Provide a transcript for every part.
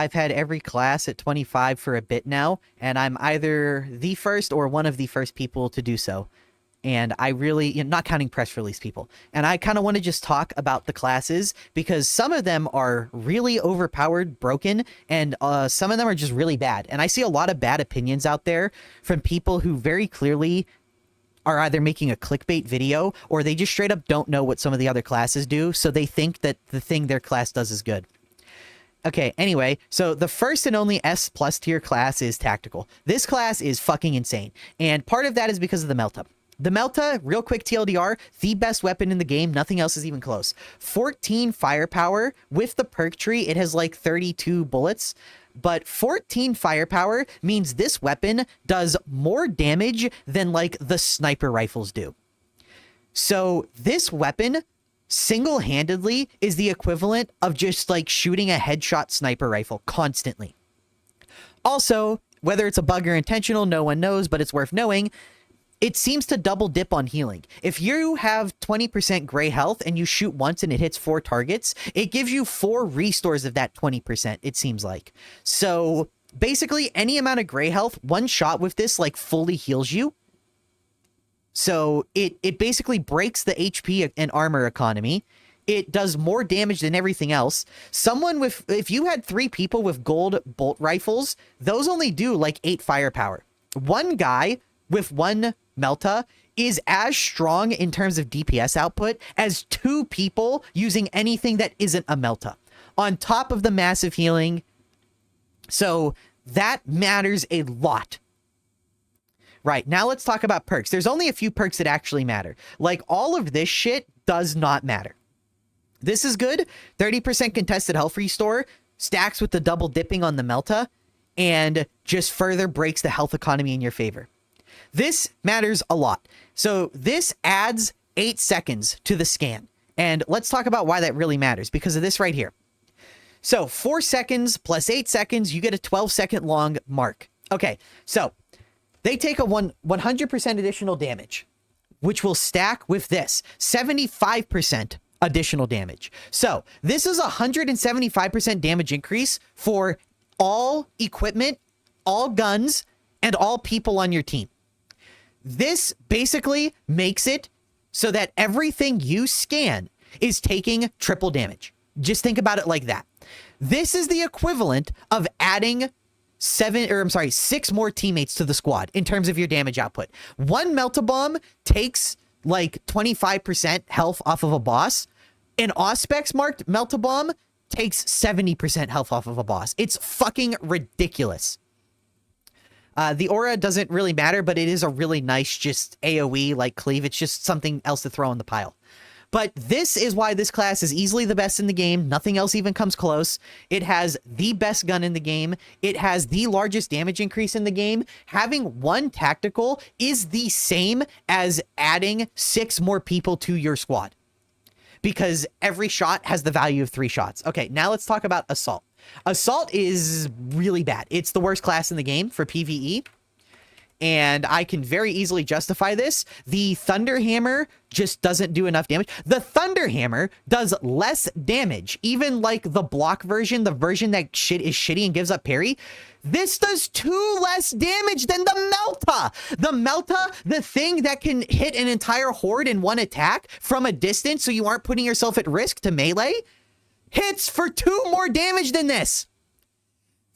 I've had every class at 25 for a bit now, and I'm either the first or one of the first people to do so. And I really, not counting press release people. And I kind of want to just talk about the classes because some of them are really overpowered, broken, and some of them are just really bad. And I see a lot of bad opinions out there from people who very clearly are either making a clickbait video or they just straight up don't know what some of the other classes do. So they think that the thing their class does is good. Okay, anyway, so the first and only S+ tier class is Tactical. This class is fucking insane. And part of that is because of the Melta. The Melta, real quick TLDR, the best weapon in the game. Nothing else is even close. 14 firepower. With the perk tree, it has like 32 bullets. But 14 firepower means this weapon does more damage than like the sniper rifles do. So this weapon single-handedly is the equivalent of just like shooting a headshot sniper rifle constantly. Also, whether it's a bug or intentional, no one knows, but it's worth knowing. It seems to double dip on healing. If you have 20% gray health and you shoot once and it hits 4 targets, it gives you 4 restores of that 20%, it seems like. So basically any amount of gray health, one shot with this like fully heals you. So it basically breaks the HP and armor economy. It does more damage than everything else. If you had 3 people with gold bolt rifles, those only do like 8 firepower. One guy with 1 Melta is as strong in terms of DPS output as 2 people using anything that isn't a Melta, on top of the massive healing. So that matters a lot. Right, now let's talk about perks. There's only a few perks that actually matter. Like, all of this shit does not matter. This is good. 30% contested health restore, stacks with the double dipping on the Melta, and just further breaks the health economy in your favor. This matters a lot. So this adds 8 seconds to the scan. And let's talk about why that really matters, because of this right here. So 4 seconds plus 8 seconds, you get a 12-second long mark. Okay, so they take a 100% additional damage, which will stack with this 75% additional damage. So this is a 175% damage increase for all equipment, all guns, and all people on your team. This basically makes it so that everything you scan is taking triple damage. Just think about it like that. This is the equivalent of adding 6 more teammates to the squad in terms of your damage output. One Melta Bomb takes like 25% health off of a boss. An Auspex marked Melta Bomb takes 70% health off of a boss. It's fucking ridiculous. The aura doesn't really matter, but it is a really nice just AoE like cleave. It's just something else to throw in the pile. But this is why this class is easily the best in the game. Nothing else even comes close. It has the best gun in the game. It has the largest damage increase in the game. Having 1 tactical is the same as adding 6 more people to your squad, because every shot has the value of 3 shots. Okay, now let's talk about Assault. Assault is really bad. It's the worst class in the game for PvE. And I can very easily justify this. The Thunder Hammer just doesn't do enough damage. The Thunder Hammer does less damage. Even like the block version, the version that is shitty and gives up parry, this does 2 less damage than the Melta. The Melta, the thing that can hit an entire horde in 1 attack from a distance so you aren't putting yourself at risk to melee, hits for 2 more damage than this.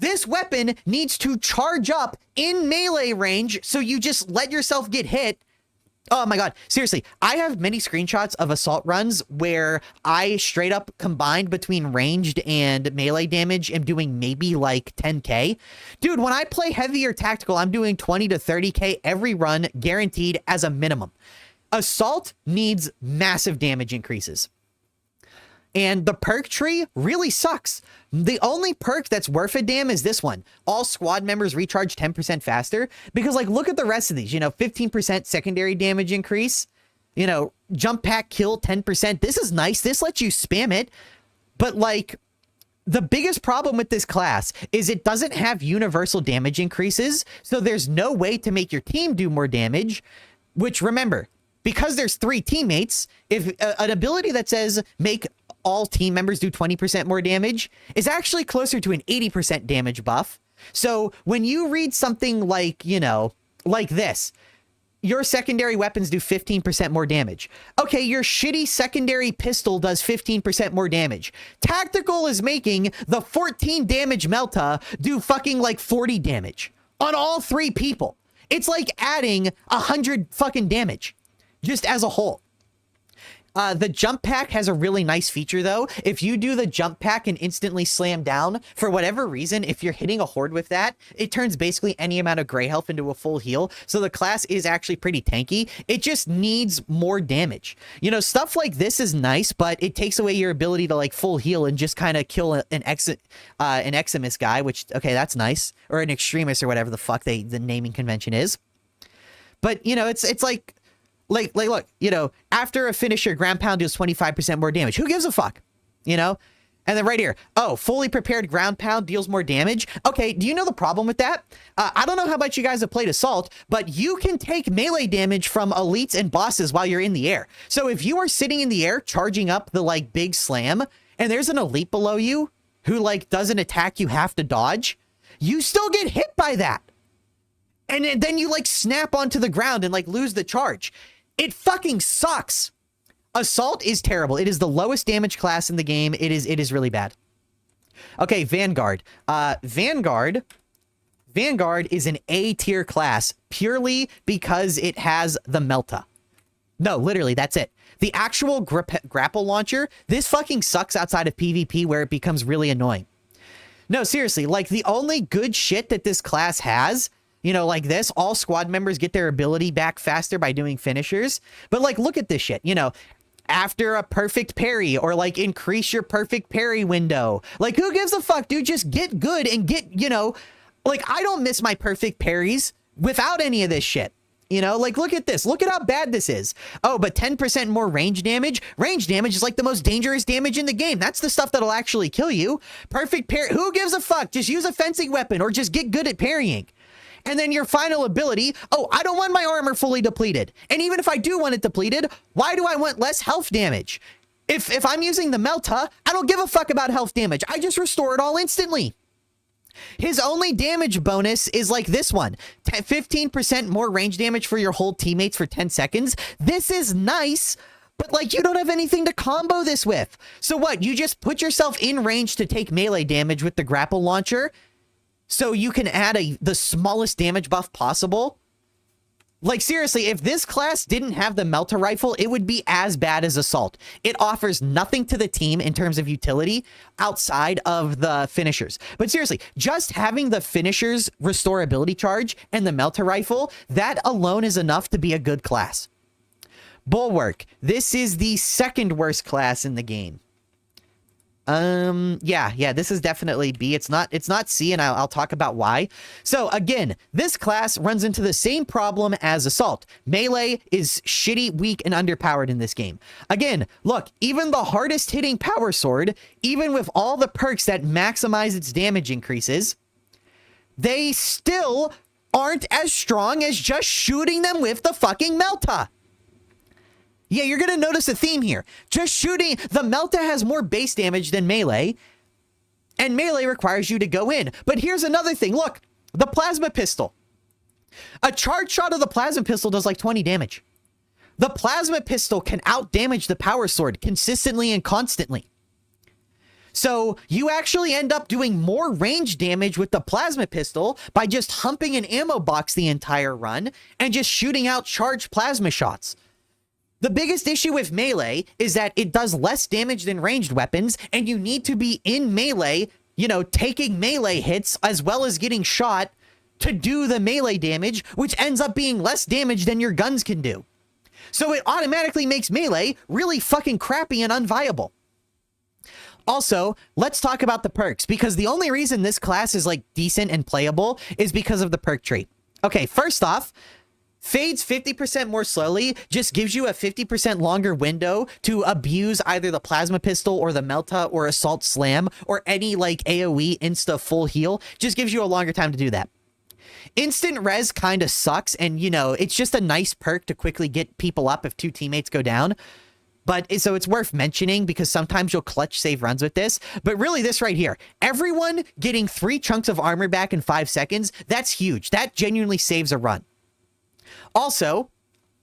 This weapon needs to charge up in melee range, so you just let yourself get hit. Oh my god, seriously, I have many screenshots of assault runs where I straight up combined between ranged and melee damage am doing maybe like 10k. Dude, when I play heavy or tactical, I'm doing 20 to 30k every run, guaranteed as a minimum. Assault needs massive damage increases. And the perk tree really sucks. The only perk that's worth a damn is this one. All squad members recharge 10% faster. Because, like, look at the rest of these. 15% secondary damage increase. Jump pack kill 10%. This is nice. This lets you spam it. But, like, the biggest problem with this class is it doesn't have universal damage increases. So there's no way to make your team do more damage. Which, remember, because there's 3 teammates, if an ability that says make all team members do 20% more damage is actually closer to an 80% damage buff. So when you read something like, you know, like this, your secondary weapons do 15% more damage. Okay, your shitty secondary pistol does 15% more damage. Tactical is making the 14 damage Melta do fucking like 40 damage on all 3 people. It's like adding 100 fucking damage just as a whole. The jump pack has a really nice feature though. If you do the jump pack and instantly slam down, for whatever reason, if you're hitting a horde with that, it turns basically any amount of gray health into a full heal. So the class is actually pretty tanky. It just needs more damage. You know, stuff like this is nice, but it takes away your ability to like full heal and just kind of kill an Eximus guy, which, okay, that's nice. Or an extremist or whatever the fuck the naming convention is. But, you know, it's like, look, you know, after a finisher, ground pound deals 25% more damage. Who gives a fuck? You know? And then right here, oh, fully prepared ground pound deals more damage. Okay, do you know the problem with that? I don't know how much you guys have played Assault, but you can take melee damage from elites and bosses while you're in the air. So if you are sitting in the air, charging up the, like, big slam, and there's an elite below you who, like, does an attack you have to dodge, you still get hit by that. And then you, like, snap onto the ground and, like, lose the charge. It fucking sucks. Assault is terrible. It is the lowest damage class in the game. It is really bad. Okay, Vanguard. Vanguard is an A tier class purely because it has the Melta. No, literally, that's it. The actual grapple launcher, this fucking sucks outside of PvP where it becomes really annoying. No, seriously, like the only good shit that this class has, you know, like this, all squad members get their ability back faster by doing finishers. But like, look at this shit, you know, after a perfect parry or like increase your perfect parry window. Like, who gives a fuck, dude? Just get good and get, you know, like I don't miss my perfect parries without any of this shit. You know, like, look at this. Look at how bad this is. Oh, but 10% more range damage. Range damage is like the most dangerous damage in the game. That's the stuff that'll actually kill you. Perfect parry. Who gives a fuck? Just use a fencing weapon or just get good at parrying. And then your final ability, oh, I don't want my armor fully depleted. And even if I do want it depleted, why do I want less health damage? If I'm using the Melta, I don't give a fuck about health damage. I just restore it all instantly. His only damage bonus is like this one. 15% more range damage for your whole teammates for 10 seconds. This is nice, but like you don't have anything to combo this with. So what? You just put yourself in range to take melee damage with the grapple launcher so you can add the smallest damage buff possible. Like, seriously, if this class didn't have the Melta rifle, it would be as bad as Assault. It offers nothing to the team in terms of utility outside of the finishers. But seriously, just having the finishers restore ability charge and the Melta rifle, that alone is enough to be a good class. Bulwark. This is the second worst class in the game. Yeah, this is definitely B. It's not C, and I'll talk about why. So again, this class runs into the same problem as Assault. Melee is shitty, weak, and underpowered in this game. Again, look, even the hardest hitting power sword, even with all the perks that maximize its damage increases, they still aren't as strong as just shooting them with the fucking Melta. Yeah, you're going to notice a theme here. Just shooting, the Melta has more base damage than melee, and melee requires you to go in. But here's another thing. Look, the plasma pistol. A charge shot of the plasma pistol does like 20 damage. The plasma pistol can outdamage the power sword consistently and constantly. So you actually end up doing more range damage with the plasma pistol by just humping an ammo box the entire run and just shooting out charged plasma shots. The biggest issue with melee is that it does less damage than ranged weapons, and you need to be in melee, you know, taking melee hits as well as getting shot to do the melee damage, which ends up being less damage than your guns can do. So it automatically makes melee really fucking crappy and unviable. Also, let's talk about the perks, because the only reason this class is like decent and playable is because of the perk trait. Okay, first off, fades 50% more slowly just gives you a 50% longer window to abuse either the plasma pistol or the Melta or assault slam or any like AoE insta full heal. Just gives you a longer time to do that. Instant res kind of sucks, and you know, it's just a nice perk to quickly get people up if two teammates go down. But so it's worth mentioning because sometimes you'll clutch save runs with this. But really this right here, everyone getting 3 chunks of armor back in 5 seconds, that's huge. That genuinely saves a run. Also,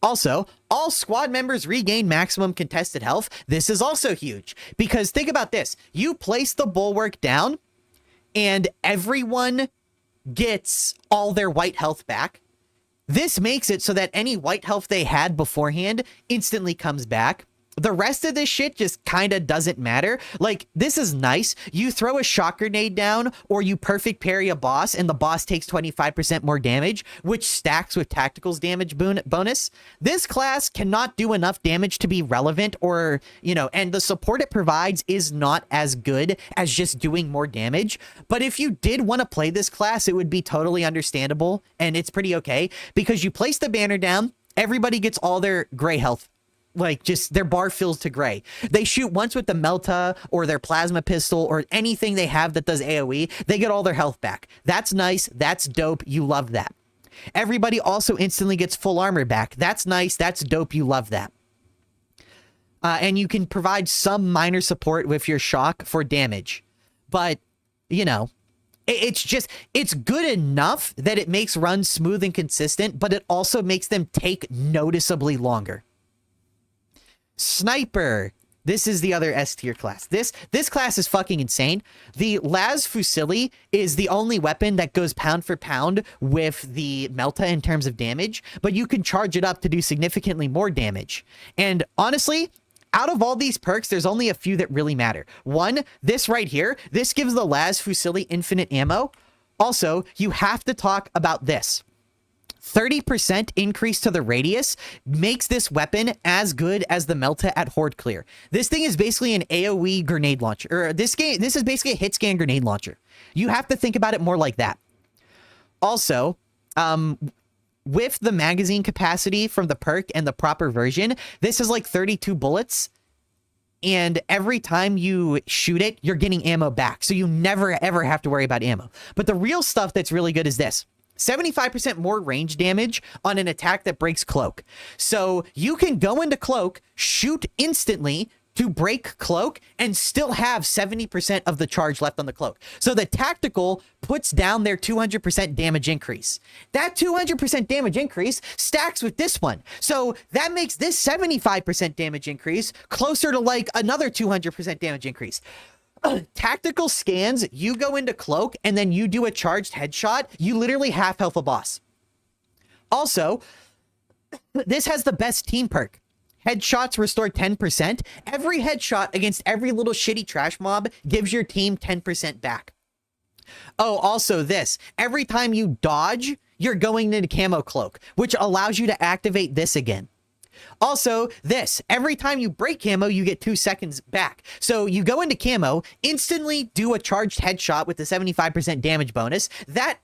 all squad members regain maximum contested health. This is also huge because think about this. You place the Bulwark down and everyone gets all their white health back. This makes it so that any white health they had beforehand instantly comes back. The rest of this shit just kind of doesn't matter. Like, this is nice. You throw a shock grenade down or you perfect parry a boss and the boss takes 25% more damage, which stacks with tactical's damage bonus. This class cannot do enough damage to be relevant or, you know, and the support it provides is not as good as just doing more damage. But if you did want to play this class, it would be totally understandable and it's pretty okay because you place the banner down, everybody gets all their gray health. Like, just their bar fills to gray. They shoot once with the Melta or their plasma pistol or anything they have that does AoE. They get all their health back. That's nice. That's dope. You love that. Everybody also instantly gets full armor back. That's nice. That's dope. You love that. And you can provide some minor support with your shock for damage. But, you know, it's good enough that it makes runs smooth and consistent, but it also makes them take noticeably longer. Sniper. This is the other S tier class. This class is fucking insane. The Las Fusilli is the only weapon that goes pound for pound with the Melta in terms of damage, but you can charge it up to do significantly more damage. And honestly, out of all these perks, there's only a few that really matter. One, this right here, this gives the Las Fusilli infinite ammo. Also, you have to talk about this. 30% increase to the radius makes this weapon as good as the Melta at Horde Clear. This thing is basically an AoE grenade launcher. Or this is basically a hit scan grenade launcher. You have to think about it more like that. Also, with the magazine capacity from the perk and the proper version, this is like 32 bullets. And every time you shoot it, you're getting ammo back. So you never, ever have to worry about ammo. But the real stuff that's really good is this. 75% more range damage on an attack that breaks cloak. So you can go into cloak, shoot instantly to break cloak, and still have 70% of the charge left on the cloak. So the tactical puts down their 200% damage increase. That 200% damage increase stacks with this one. So that makes this 75% damage increase closer to like another 200% damage increase. Tactical scans, you go into cloak and then you do a charged headshot, you literally half health a boss. Also, this has the best team perk. Headshots restore 10%. Every headshot against every little shitty trash mob gives your team 10% back. Oh, also this. Every time you dodge, you're going into camo cloak, which allows you to activate this again. Also, this. Every time you break camo, you get 2 seconds back. So you go into camo, instantly do a charged headshot with the 75% damage bonus. That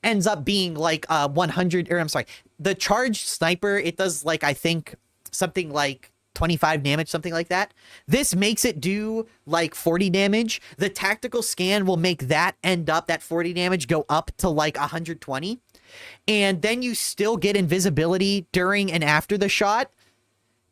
ends up being like 100, or I'm sorry, the charged sniper, it does like, I think, something like 25 damage, something like that. This makes it do like 40 damage. The tactical scan will make that end up, that 40 damage, go up to like 120. And then you still get invisibility during and after the shot.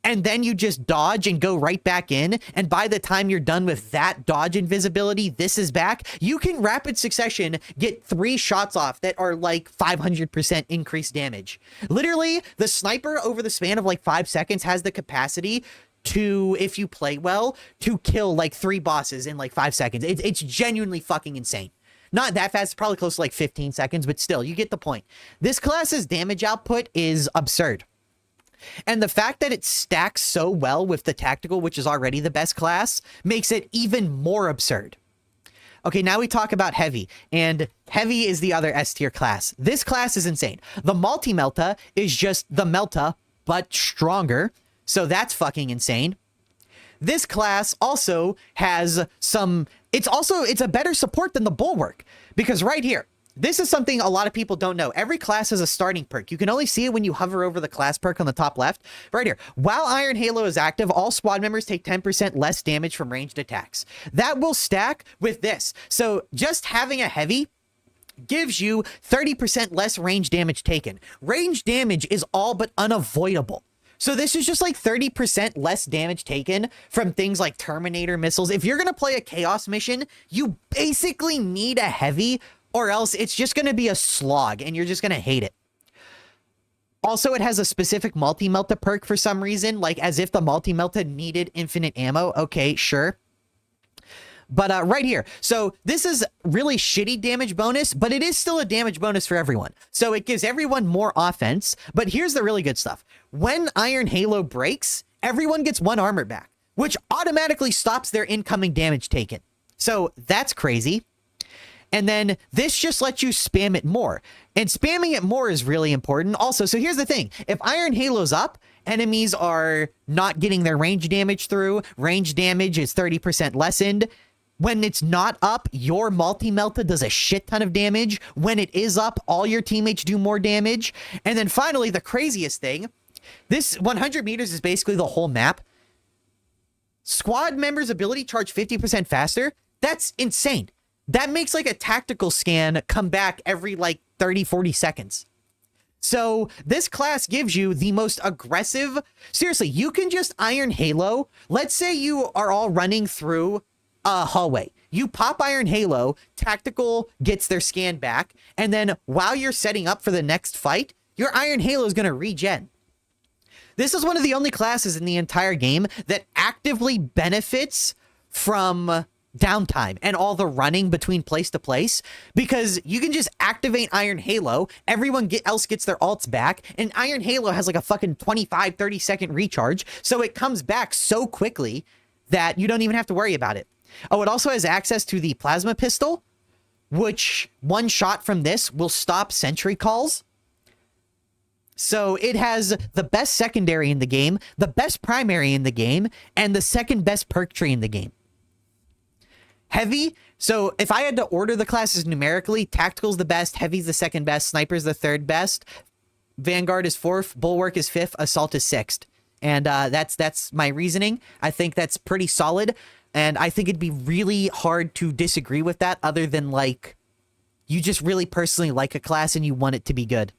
And then you just dodge and go right back in. And by the time you're done with that dodge invisibility, this is back. You can rapid succession get 3 shots off that are like 500% increased damage. Literally, the sniper over the span of like 5 seconds has the capacity to, if you play well, to kill like 3 bosses in like 5 seconds. It's genuinely fucking insane. Not that fast, probably close to like 15 seconds, but still, you get the point. This class's damage output is absurd. And the fact that it stacks so well with the tactical, which is already the best class, makes it even more absurd. Okay, now we talk about heavy, and heavy is the other S tier class. This class is insane. The multi-Melta is just the Melta, but stronger, so that's fucking insane. This class also has some, it's a better support than the Bulwark, because right here, this is something a lot of people don't know. Every class has a starting perk. You can only see it when you hover over the class perk on the top left. Right here. While Iron Halo is active, all squad members take 10% less damage from ranged attacks. That will stack with this. So just having a heavy gives you 30% less range damage taken. Range damage is all but unavoidable. So this is just like 30% less damage taken from things like Terminator missiles. If you're going to play a Chaos mission, you basically need a heavy, or else it's just going to be a slog and you're just going to hate it. Also, it has a specific multi-melta perk for some reason, like as if the multi-melta needed infinite ammo. Okay, sure. But right here, so this is really shitty damage bonus, but it is still a damage bonus for everyone. So it gives everyone more offense, but here's the really good stuff. When Iron Halo breaks, everyone gets 1 armor back, which automatically stops their incoming damage taken. So that's crazy. And then this just lets you spam it more. And spamming it more is really important. Also, so here's the thing. If Iron Halo's up, enemies are not getting their range damage through. Range damage is 30% lessened. When it's not up, your multi-melta does a shit ton of damage. When it is up, all your teammates do more damage. And then finally, the craziest thing, this 100 meters is basically the whole map. Squad members' ability charge 50% faster. That's insane. That makes like a tactical scan come back every like 30, 40 seconds. So this class gives you the most aggressive. Seriously, you can just Iron Halo. Let's say you are all running through a hallway. You pop Iron Halo, tactical gets their scan back, and then while you're setting up for the next fight, your Iron Halo is going to regen. This is one of the only classes in the entire game that actively benefits from downtime and all the running between place to place, because you can just activate Iron Halo, everyone else gets their ults back, and Iron Halo has like a fucking 25-30 second recharge, so it comes back so quickly that you don't even have to worry about it. Oh, it also has access to the plasma pistol, which one shot from this will stop sentry calls. So it has the best secondary in the game, the best primary in the game, and the second best perk tree in the game. Heavy. So if I had to order the classes numerically, Tactical's the best, Heavy's the second best, Sniper's the third best, Vanguard is 4th, Bulwark is 5th, Assault is 6th. And that's my reasoning. I think that's pretty solid. And I think it'd be really hard to disagree with that, other than like you just really personally like a class and you want it to be good.